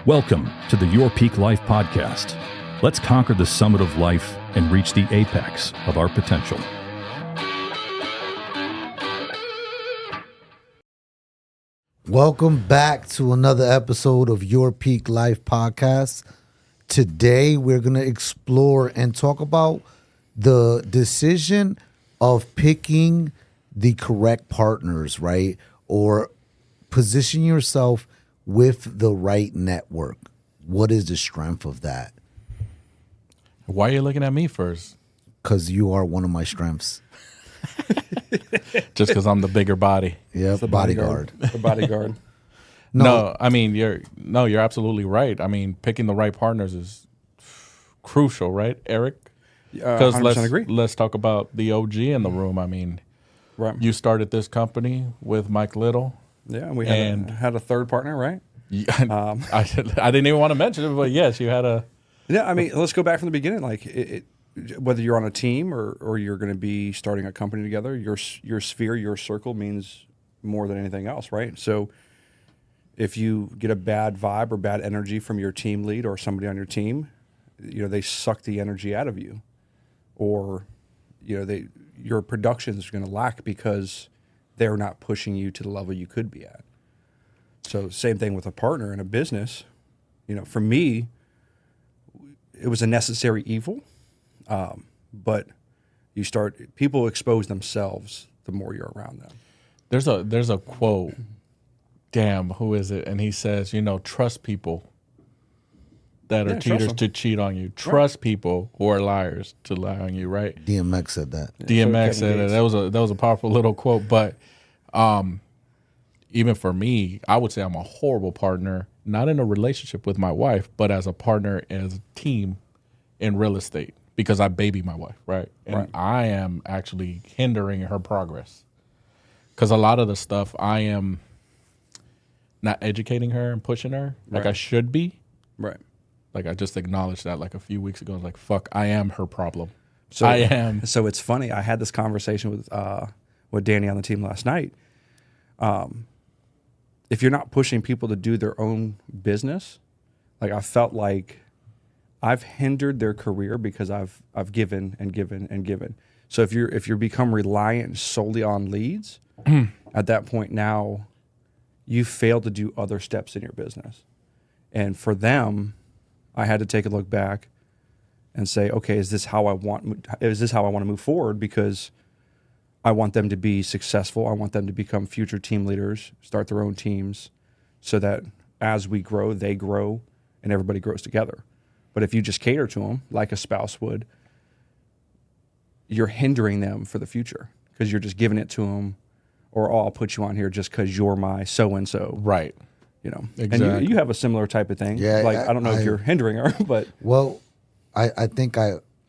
Welcome to the Your Peak Life podcast. Let's conquer the summit of life and reach the apex of our potential. Welcome back to another episode of Your Peak Life podcast. Today, we're going to explore and talk about the decision of picking the correct partners, right? Or position yourself with the right network. What is the strength of that? Why are you looking at me first? Because you are one of my strengths. Just because I'm the bigger body. Yeah, The bodyguard. The bodyguard. No, I mean you're absolutely right. I mean, picking the right partners is crucial, right, Eric? Because 100% agree. let's talk about the OG in the room. I mean, Right. you started this company with Mike Little. Yeah, and we And- had a third partner, right? I didn't even want to mention it, but yes, you had a. Yeah, I mean, let's go back from the beginning. Like, whether you're on a team or you're going to be starting a company together, your sphere, your circle means more than anything else, right? So, if you get a bad vibe or bad energy from your team lead or somebody on your team, they suck the energy out of you, or your production is going to lack because they're not pushing you to the level you could be at. So same thing with a partner in a business. For me, it was a necessary evil, but people expose themselves the more you're around them. There's a quote. Damn, who is it? And he says, trust people that are Yeah, trust cheaters them. to cheat on you. Trust people who are liars to lie on you, right? DMX said that. DMX so said Kevin it. Gates. That was a powerful little quote. But even for me, I would say I'm a horrible partner, not in a relationship with my wife, but as a partner, as a team in real estate, because I baby my wife, right? And Right. I am actually hindering her progress. Because a lot of the stuff I am not educating her and pushing her like I Right. should be. Right. Like I just acknowledged that like a few weeks ago. I was like, fuck, I am her problem. So I am. So it's funny. I had this conversation with Danny on the team last night. If you're not pushing people to do their own business, like I felt like I've hindered their career because I've given and given and given. So if you're become reliant solely on leads, at that point now, you fail to do other steps in your business. And for them, I had to take a look back and say, okay, is this how I want to move forward? Because I want them to be successful. I want them to become future team leaders, start their own teams, so that as we grow, they grow, and everybody grows together. But if you just cater to them like a spouse would, you're hindering them for the future because you're just giving it to them, or I'll put you on here just because you're my so-and-so. Right. And you have a similar type of thing. Yeah, Like, I don't know if you're hindering her, but Well, I think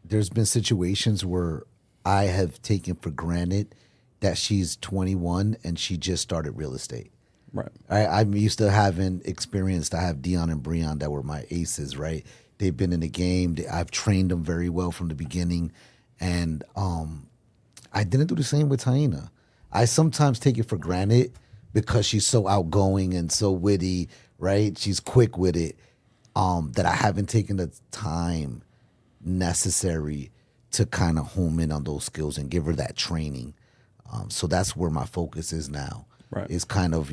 there's been situations where I have taken for granted that she's 21 and she just started real estate. right. I'm used to having experience. I have Dion and Breon that were my aces, right? They've been in the game. I've trained them very well from the beginning. And I didn't do the same with Taina. I sometimes take it for granted because she's so outgoing and so witty, right? She's quick with it, that I haven't taken the time necessary to kind of home in on those skills and give her that training. So that's where my focus is now. Right. Is kind of,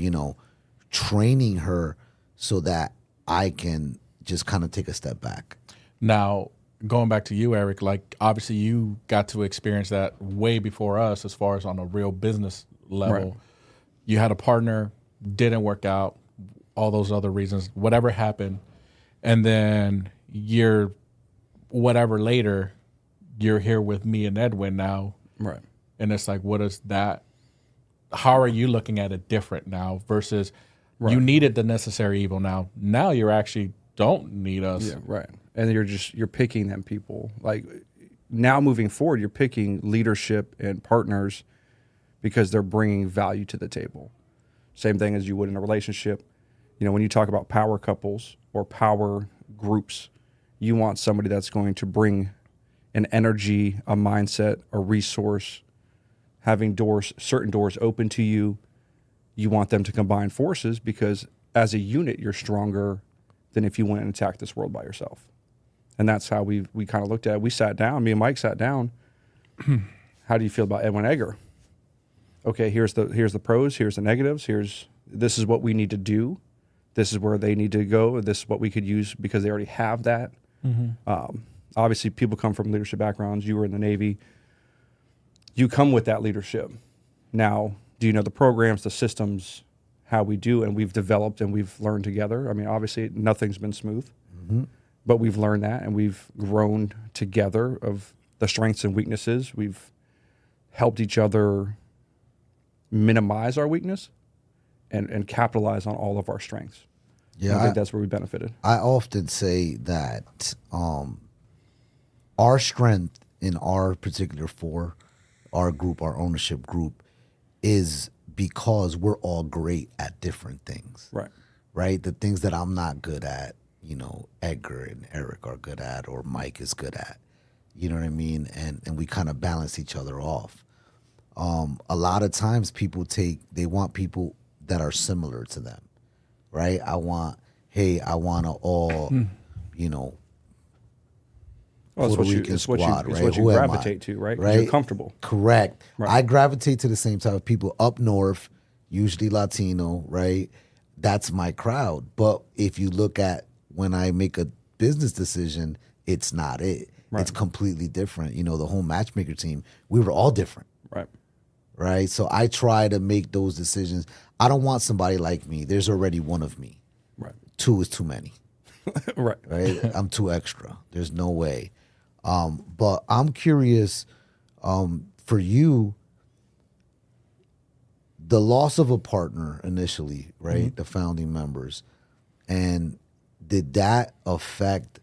training her so that I can just kind of take a step back. Now, going back to you, Eric, like obviously you got to experience that way before us as far as on a real business level. Right. You had a partner, didn't work out, all those other reasons, whatever happened. And then whatever later, you're here with me and Edwin now. Right. And it's like, what is that? How are you looking at it different now versus you needed the necessary evil now? Now you actually don't need us. Yeah, right. And you're picking them people. Like now moving forward, you're picking leadership and partners because they're bringing value to the table. Same thing as you would in a relationship. When you talk about power couples or power groups, you want somebody that's going to bring an energy, a mindset, a resource, having certain doors open to you. You want them to combine forces because as a unit, you're stronger than if you went and attacked this world by yourself. And that's how we kind of looked at it. We sat down, me and Mike sat down. How do you feel about Edwin Edgar? Okay, here's the pros, here's the negatives, this is what we need to do. This is where they need to go. This is what we could use because they already have that. Obviously, people come from leadership backgrounds. You were in the Navy. You come with that leadership. Now, do you know the programs, the systems, how we do, and we've developed and we've learned together? I mean, obviously, nothing's been smooth, but we've learned that and we've grown together of the strengths and weaknesses. We've helped each other minimize our weakness and capitalize on all of our strengths. Yeah, I think that's where we benefited. I often say that our strength in our particular our group, our ownership group, is because we're all great at different things. Right. Right? The things that I'm not good at, Edgar and Eric are good at, or Mike is good at. You know what I mean? And we kind of balance each other off. A lot of times they want people that are similar to them, right? I want to all, Well, Puerto Rican it's what squad, you right? what you Who am I? gravitate to, right? You're comfortable. Correct. Right. I gravitate to the same type of people up north, usually Latino, right? That's my crowd. But if you look at when I make a business decision, it's not it. Right. It's completely different. The whole matchmaker team, we were all different. Right. Right. So I try to make those decisions. I don't want somebody like me. There's already one of me. Right. Two is too many. Right. Right. I'm too extra. There's no way. But I'm curious, for you, the loss of a partner initially, right? The founding members. And did that affect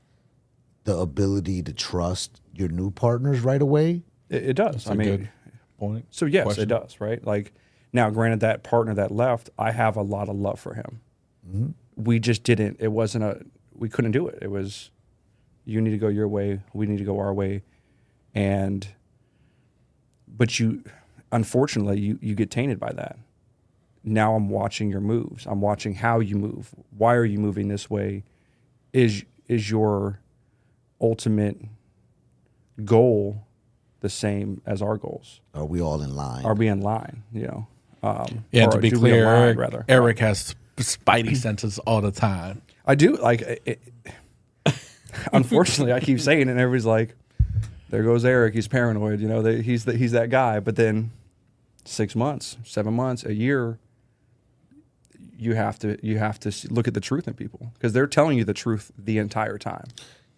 the ability to trust your new partners right away? It does. I mean, good point. so yes, Question. it does, right? Like now, granted, that partner that left, I have a lot of love for him. We just didn't. It wasn't we couldn't do it. It was, you need to go your way, we need to go our way, but unfortunately, you get tainted by that. Now I'm watching your moves. I'm watching how you move. Why are you moving this way? Is your ultimate goal the same as our goals? Are we all in line? Are we in line? Yeah, or to be do we align, clear, rather? Eric has spidey senses all the time. I do. Like, unfortunately, I keep saying it, and everybody's like, "There goes Eric. He's paranoid." He's that guy. But then, 6 months, 7 months, a year, you have to look at the truth in people because they're telling you the truth the entire time.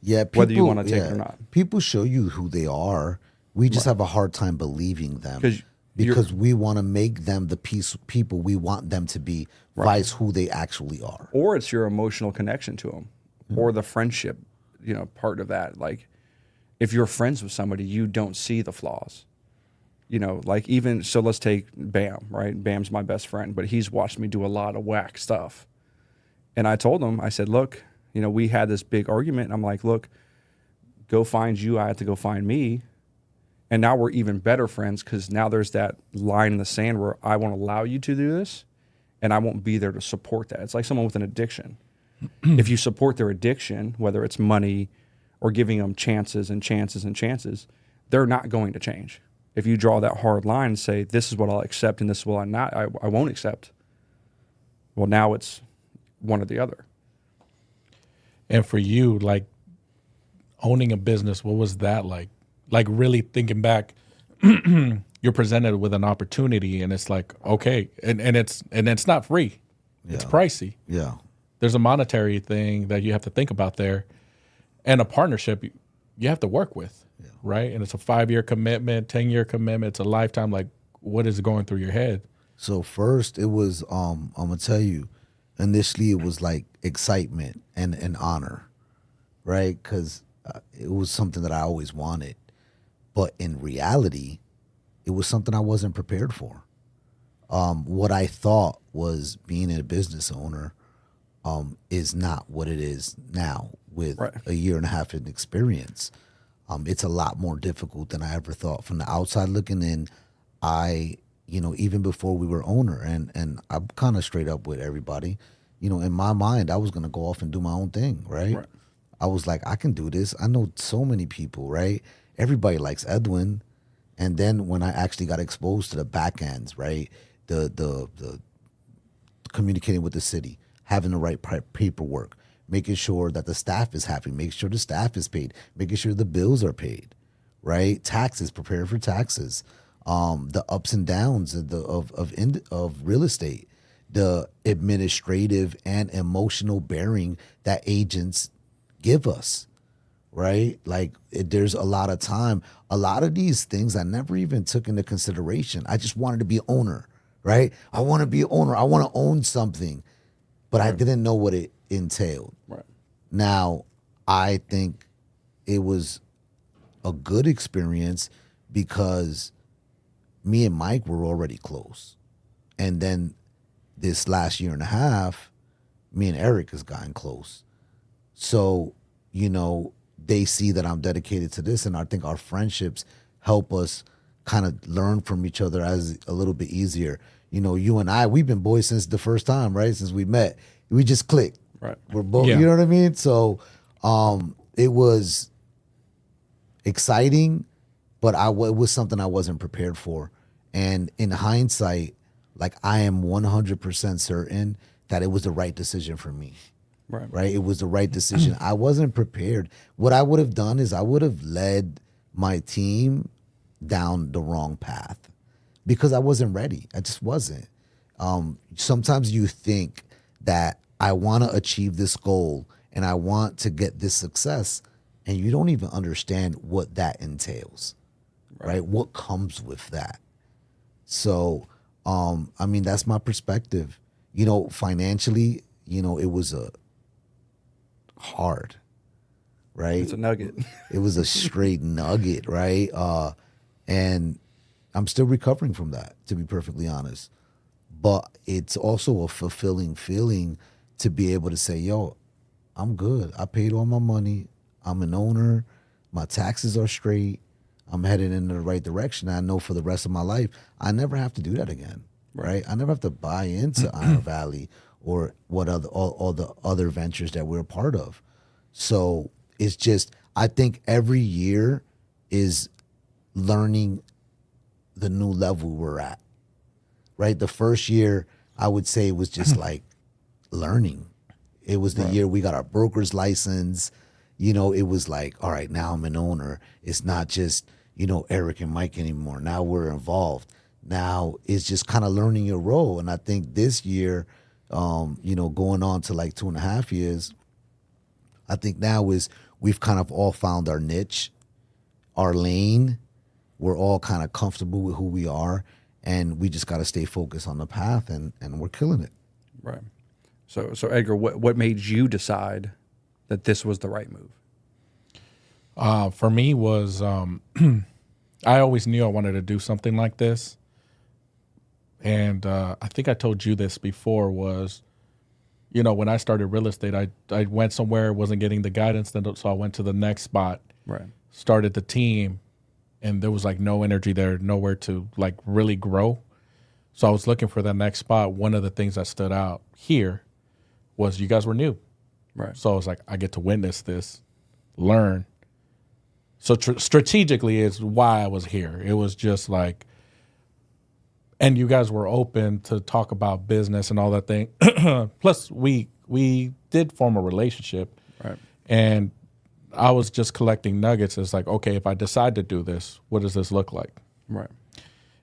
Yeah, whether you want to take it or not. People show you who they are. We just have a hard time believing them because we want to make them the people we want them to be, vice who they actually are. Or it's your emotional connection to them, or the friendship, part of that. Like, if you're friends with somebody, you don't see the flaws. Like so let's take Bam, right? Bam's my best friend, but he's watched me do a lot of whack stuff. And I told him, I said, look, we had this big argument. And I'm like, look, go find you. I had to go find me. And now we're even better friends because now there's that line in the sand where I won't allow you to do this and I won't be there to support that. It's like someone with an addiction. If you support their addiction, whether it's money or giving them chances and chances and chances, they're not going to change. If you draw that hard line and say, this is what I'll accept and this is what I won't accept, well, now it's one or the other. And for you, like owning a business, what was that like? Like really thinking back, you're presented with an opportunity and it's like, okay, and it's not free. Yeah. It's pricey. Yeah. There's a monetary thing that you have to think about there. And a partnership you have to work with, right? And it's a 5-year commitment, 10-year commitment. It's a lifetime. Like, what is going through your head? So first it was, I'm going to tell you, initially it was like excitement and honor, right? Because it was something that I always wanted. But in reality, it was something I wasn't prepared for. What I thought was being a business owner is not what it is now with a year and a half in experience. It's a lot more difficult than I ever thought. From the outside looking in, even before we were owner, and I'm kind of straight up with everybody, in my mind, I was going to go off and do my own thing, right? I was like, I can do this. I know so many people, right? Everybody likes Edwin. And then when I actually got exposed to the back ends, right? The communicating with the city, having the right paperwork, making sure that the staff is happy, making sure the staff is paid, making sure the bills are paid, right? Taxes, preparing for taxes, the ups and downs of real estate, the administrative and emotional bearing that agents give us, right? Like there's a lot of time. A lot of these things I never even took into consideration. I just wanted to be an owner, right? I want to be an owner. I want to own something, but I didn't know what it entailed. Right. Now, I think it was a good experience because me and Mike were already close. And then this last year and a half, me and Eric has gotten close. So, they see that I'm dedicated to this, and I think our friendships help us kind of learn from each other as a little bit easier. You and I, we've been boys since the first time, right? Since we met. We just clicked. Right. We're both, Yeah. you know what I mean? So it was exciting, but it was something I wasn't prepared for. And in hindsight, like I am 100% certain that it was the right decision for me. Right. It was the right decision. I wasn't prepared. What I would have done is I would have led my team down the wrong path because I wasn't ready. I just wasn't. Sometimes you think that I want to achieve this goal and I want to get this success, and you don't even understand what that entails, right? What comes with that. So, that's my perspective. Financially, it was hard, right? It's a nugget. It was a straight nugget, right? And I'm still recovering from that, to be perfectly honest. But it's also a fulfilling feeling to be able to say, yo, I'm good. I paid all my money. I'm an owner. My taxes are straight. I'm headed in the right direction. I know for the rest of my life, I never have to do that again, right? I never have to buy into Honor Valley or all the other ventures that we're a part of. So it's just, I think every year is learning the new level we're at, right? The first year, I would say it was just like learning. It was the year we got our broker's license. It was like, all right, now I'm an owner. It's not just, Eric and Mike anymore. Now we're involved. Now it's just kind of learning your role. And I think this year, going on to like 2.5 years, I think now is we've kind of all found our niche, our lane. We're all kind of comfortable with who we are, and we just got to stay focused on the path, and we're killing it. Right. So Edgar, what made you decide that this was the right move? For me was I always knew I wanted to do something like this. And I think I told you this before was, when I started real estate, I went somewhere, wasn't getting the guidance, so I went to the next spot, started the team, and there was like no energy there, nowhere to like really grow. So I was looking for the next spot. One of the things that stood out here was you guys were new. Right. So I was like, I get to witness this, learn. So strategically is why I was here. It was just like, and you guys were open to talk about business and all that thing. Plus, we did form a relationship. Right. And I was just collecting nuggets. It's like, okay, if I decide to do this, what does this look like? Right.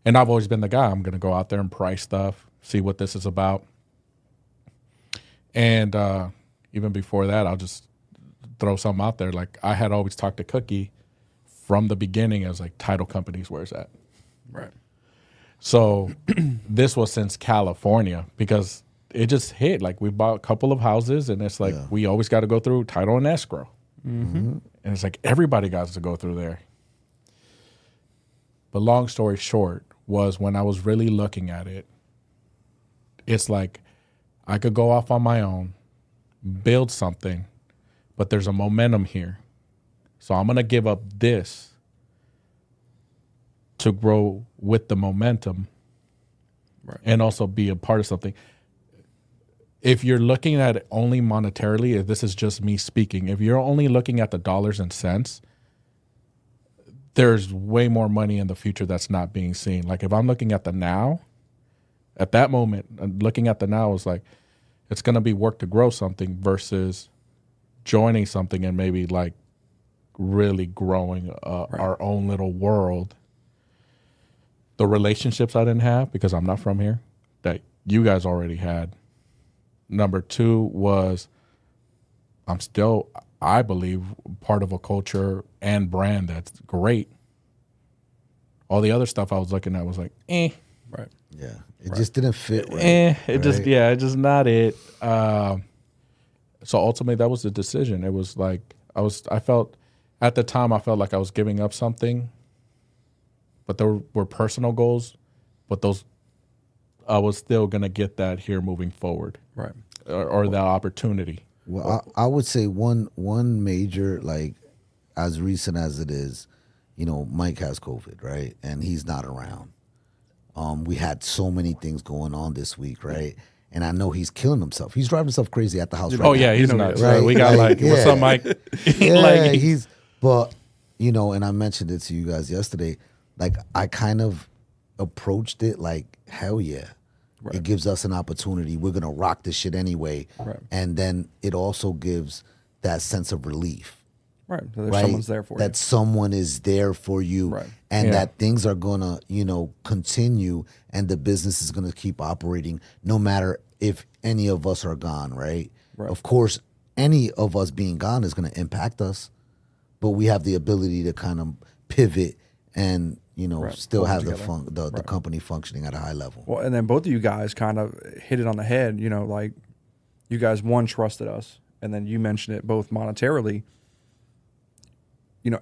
And I've always been the guy. I'm going to go out there and price stuff, see what this is about. And even before that, I'll just throw something out there. Like I had always talked to Cookie from the beginning as like title companies, where's that? Right. So this was since California because it just hit. Like we bought a couple of houses and it's like we always got to go through title and escrow. Mm-hmm. And it's like everybody got to go through there. But long story short was when I was really looking at it, it's like I could go off on my own, build something, but there's a momentum here. So I'm going to give up this to grow with the momentum and also be a part of something. if you're looking at it only monetarily, if this is just me speaking, if you're only looking at the dollars and cents, there's way more money in the future that's not being seen. Like if I'm looking at the now, at that moment, looking at the now is like, it's going to be work to grow something versus joining something and maybe like really growing our own little world. The relationships I didn't have because I'm not from here that you guys already had. Number two was I'm still, I believe, part of a culture and brand that's great. All the other stuff I was looking at was like, Right. Yeah. It just didn't fit right. It's just not it. So ultimately that was the decision. It was like, I felt at the time, I felt like I was giving up something, but there were personal goals, but those, I was still going to get that here moving forward. Right. Or that opportunity. Well, I would say one major, like as recent as it is, Mike has COVID, right? And he's not around. We had so many things going on this week, right? And I know he's killing himself. He's driving himself crazy at the house right now. Oh, yeah, he's nuts. Right? We got what's up, Mike? Yeah, but, and I mentioned it to you guys yesterday, like I kind of approached it like, hell yeah. Right. It gives us an opportunity. We're going to rock this shit anyway. Right. And then it also gives that sense of relief. Right. So someone's there for you. That someone is there for you. Right. And that things are going to, continue and the business is going to keep operating no matter if any of us are gone, right? Of course, any of us being gone is going to impact us, but we have the ability to kind of pivot and still have the company functioning at a high level. Well, and then both of you guys kind of hit it on the head. Like you guys, one, trusted us, and then you mentioned it both monetarily.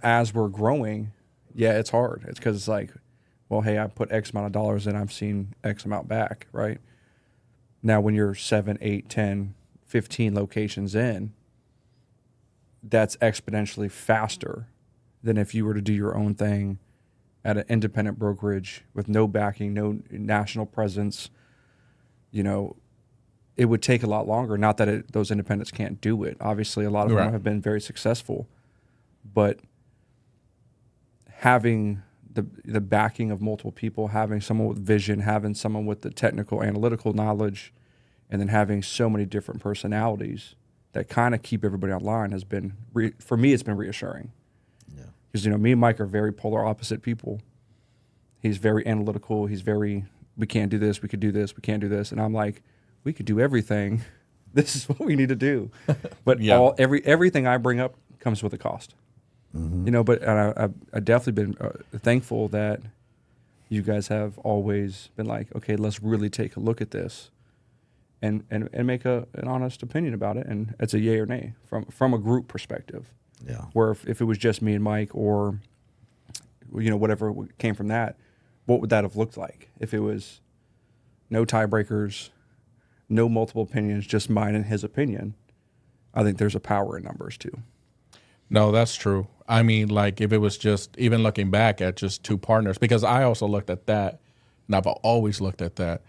As we're growing, yeah, it's hard. It's because it's like, well, hey, I put X amount of dollars in, I've seen X amount back, right? Now, when you're 7, 8, 10, 15 locations in, that's exponentially faster than if you were to do your own thing at an independent brokerage with no backing, no national presence. It would take a lot longer. Not that those independents can't do it. Obviously, a lot of them have been very successful. But having the backing of multiple people, having someone with vision, having someone with the technical, analytical knowledge, and then having so many different personalities that kind of keep everybody online has been, for me, it's been reassuring. Because, me and Mike are very polar opposite people. He's very analytical. He's very, we can't do this, we could do this, we can't do this. And I'm like, we could do everything. This is what we need to do. But everything I bring up comes with a cost. Mm-hmm. But I've definitely been thankful that you guys have always been like, okay, let's really take a look at this and make an honest opinion about it. And it's a yay or nay from a group perspective. Yeah. Where if it was just me and Mike or, whatever came from that, what would that have looked like? If it was no tiebreakers, no multiple opinions, just mine and his opinion, I think there's a power in numbers too. No, that's true. I mean, like if it was just, even looking back at just two partners, because I also looked at that, and I've always looked at that.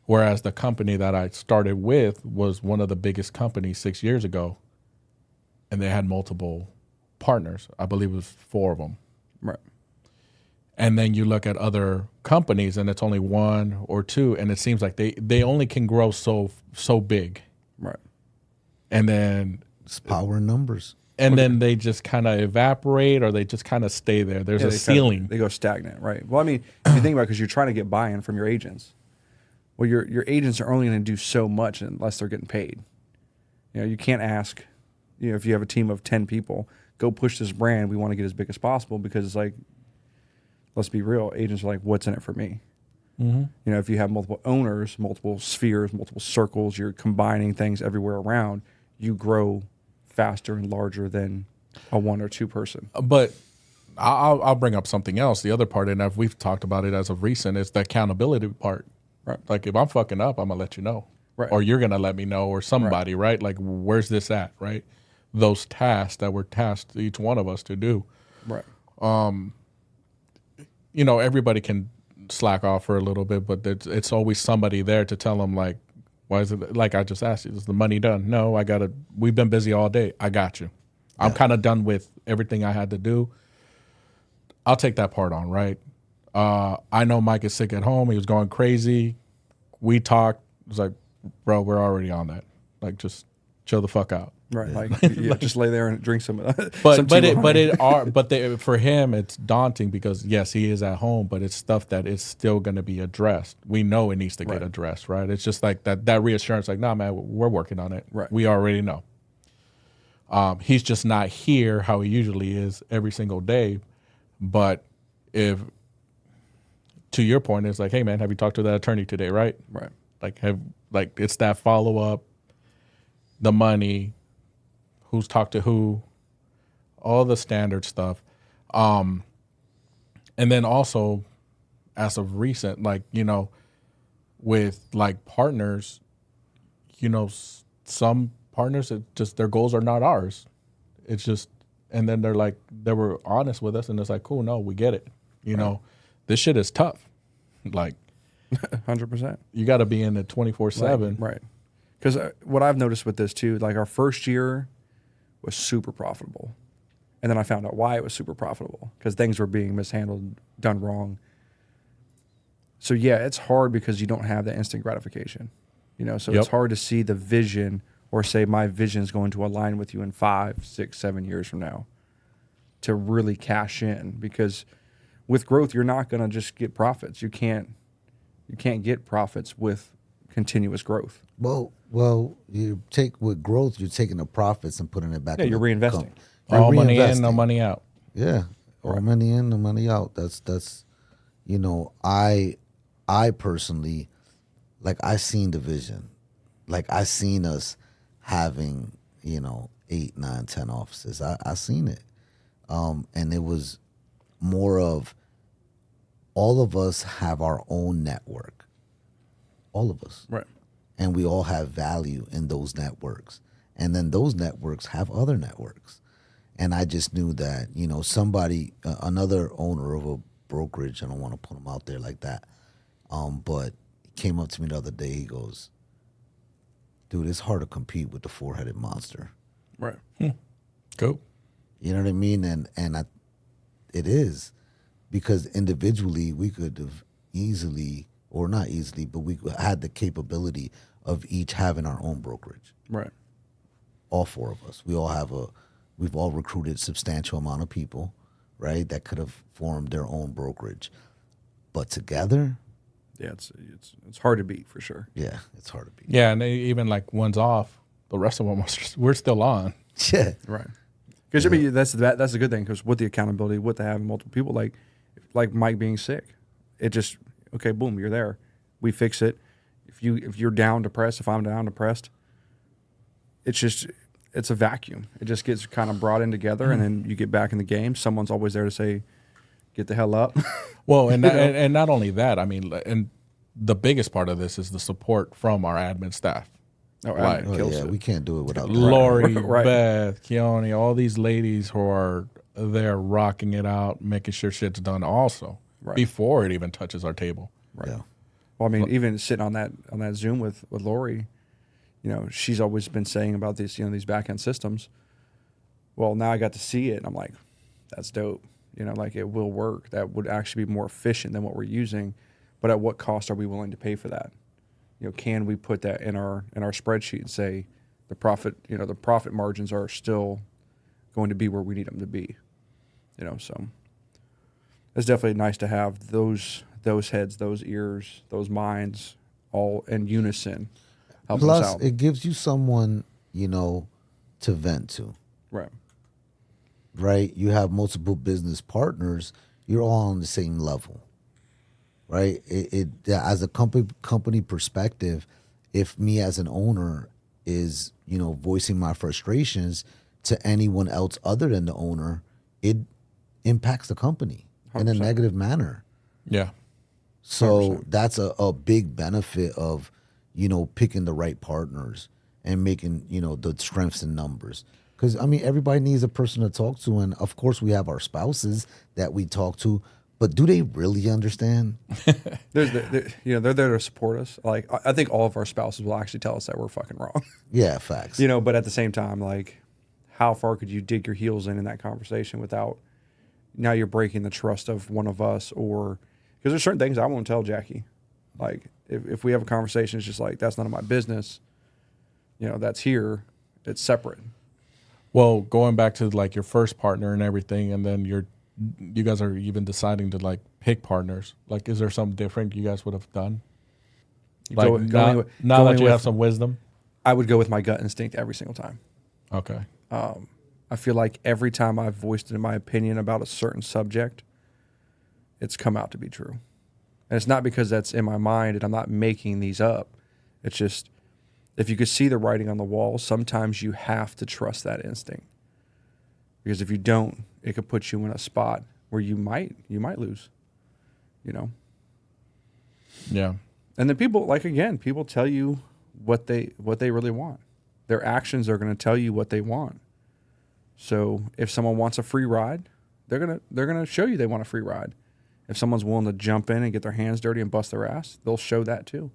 Whereas the company that I started with was one of the biggest companies 6 years ago, and they had multiple partners. I believe it was 4 of them. Right. And then you look at other companies, and it's only 1 or 2, and it seems like they only can grow so big. Right. And then it's power in numbers. And then they just kind of evaporate, or they just kind of stay there. There's a ceiling. They go stagnant, right? Well, I mean, if you think about it, because you're trying to get buy-in from your agents. Well, your agents are only going to do so much unless they're getting paid. You can't ask, if you have a team of 10 people, go push this brand. We want to get as big as possible, because it's like, let's be real. Agents are like, what's in it for me? Mm-hmm. If you have multiple owners, multiple spheres, multiple circles, you're combining things everywhere around, you grow faster and larger than a 1 or 2 person. But I'll bring up something else. The other part, and we've talked about it as of recent, is the accountability part. Right. Like if I'm fucking up, I'm gonna let you know. Right. Or you're gonna let me know, or somebody, right? Like where's this at, right? Those tasks that were tasked each one of us to do. Right. Everybody can slack off for a little bit, but it's always somebody there to tell them like, Why is it like I just asked you? Is the money done? No, we've been busy all day. I got you. I'm kind of done with everything I had to do. I'll take that part on, right? I know Mike is sick at home. He was going crazy. We talked. It was like, bro, we're already on that. Like, just chill the fuck out. Right, like just lay there and drink some. For him, it's daunting because yes, he is at home, but it's stuff that is still going to be addressed. We know it needs to get addressed, right? It's just like that reassurance, like, nah, man, we're working on it. Right, we already know. He's just not here how he usually is every single day. But if, to your point, it's like, hey man, have you talked to that attorney today, right? Right. Like it's that follow up, the money. Who's talked to who, all the standard stuff. And then also, as of recent, like, you know, with like partners, you know, some partners, it just, their goals are not ours. It's just, and then they were honest with us and it's like, cool, no, we get it. You know, this shit is tough. Like 100%. You got to be in it 24/7. Right. Because what I've noticed with this too, like our first year was super profitable. And then I found out why it was super profitable, because things were being mishandled, done wrong. So yeah, it's hard because you don't have that instant gratification, you know, so it's hard to see the vision or say my vision is going to align with you in 5, 6, 7 years from now to really cash in, because with growth, you're not going to just get profits. You can't get profits with continuous growth. Well, you take with growth, you're taking the profits and putting it back. Yeah, you're reinvesting. All money in, no money out. Yeah, all money in, no money out. That's, you know, I personally, like, I seen the vision, like I seen us having, you know, 8, 9, 10 offices. I seen it, and it was more of all of us have our own network, all of us, Right. and we all have value in those networks. And then those networks have other networks. And I just knew that, you know, somebody, another owner of a brokerage, I don't want to put him out there like that, but he came up to me the other day. He goes, dude, it's hard to compete with the 4-headed monster. Right. Cool. You know what I mean? And it is, because individually we could have easily, or not easily, but we had the capability of each having our own brokerage. Right. All 4 of us. We've all recruited substantial amount of people, right, that could have formed their own brokerage. But together, Yeah, it's hard to beat for sure. yeah, it's hard to beat. Yeah, and even like one's off, the rest of them we're still on. Yeah. Right. Because I mean that's a good thing, because with the accountability, with the having multiple people, like Mike being sick, it just, okay, boom, you're there. We fix it. If you're down, depressed, if I'm down, depressed, it's a vacuum. It just gets kind of brought in together, and then you get back in the game. Someone's always there to say, get the hell up. Well, and and not only that, I mean, and the biggest part of this is the support from our admin staff. Right. Oh, Kills yeah, it. we can't do it without that. Lori, Right. Beth, Keone, all these ladies who are there rocking it out, making sure shit's done also before it even touches our table. Right. Yeah. Well, I mean, even sitting on that Zoom with Lori, you know, she's always been saying about these, you know, these back end systems. Well, now I got to see it, and I'm like, that's dope. You know, like, it will work. That would actually be more efficient than what we're using, but at what cost are we willing to pay for that? You know, can we put that in our spreadsheet and say the profit margins are still going to be where we need them to be? You know, so it's definitely nice to have those heads, those ears, those minds all in unison. Helping us Plus, out. it gives you someone, you know, to vent to. Right. Right? You have multiple business partners. You're all on the same level. Right? It as a company perspective, if me as an owner is, you know, voicing my frustrations to anyone else other than the owner, it impacts the company in a 100%. negative manner. Yeah. So 100%. that's a big benefit of, you know, picking the right partners and making, you know, the strengths in numbers. Because, I mean, everybody needs a person to talk to. And, of course, we have our spouses that we talk to. but do they really understand? They're there to support us. Like, I think all of our spouses will actually tell us that we're fucking wrong. Yeah, facts. But at the same time, like, how far could you dig your heels in that conversation without now you're breaking the trust of one of us? Or because there's certain things I won't tell Jackie. Like, if we have a conversation, it's just like, that's none of my business. That's here. It's separate. Well, going back to like your first partner and everything, and then you guys are even deciding to like pick partners. Like, is there something different you guys would have done? Like now that you have some wisdom, I would go with my gut instinct every single time. Okay. I feel like every time I've voiced my opinion about a certain subject, it's come out to be true. And it's not because that's in my mind and I'm not making these up. It's just, if you could see the writing on the wall, sometimes you have to trust that instinct. Because if you don't, it could put you in a spot where you might lose, Yeah. And then people tell you what they really want. Their actions are going to tell you what they want. So if someone wants a free ride, they're gonna show you they want a free ride. If someone's willing to jump in and get their hands dirty and bust their ass, they'll show that too.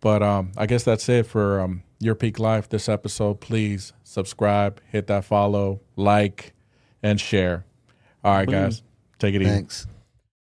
But I guess that's it for Your Peak Life this episode. Please subscribe, hit that follow, like, and share. All right, guys. Take it easy. Thanks.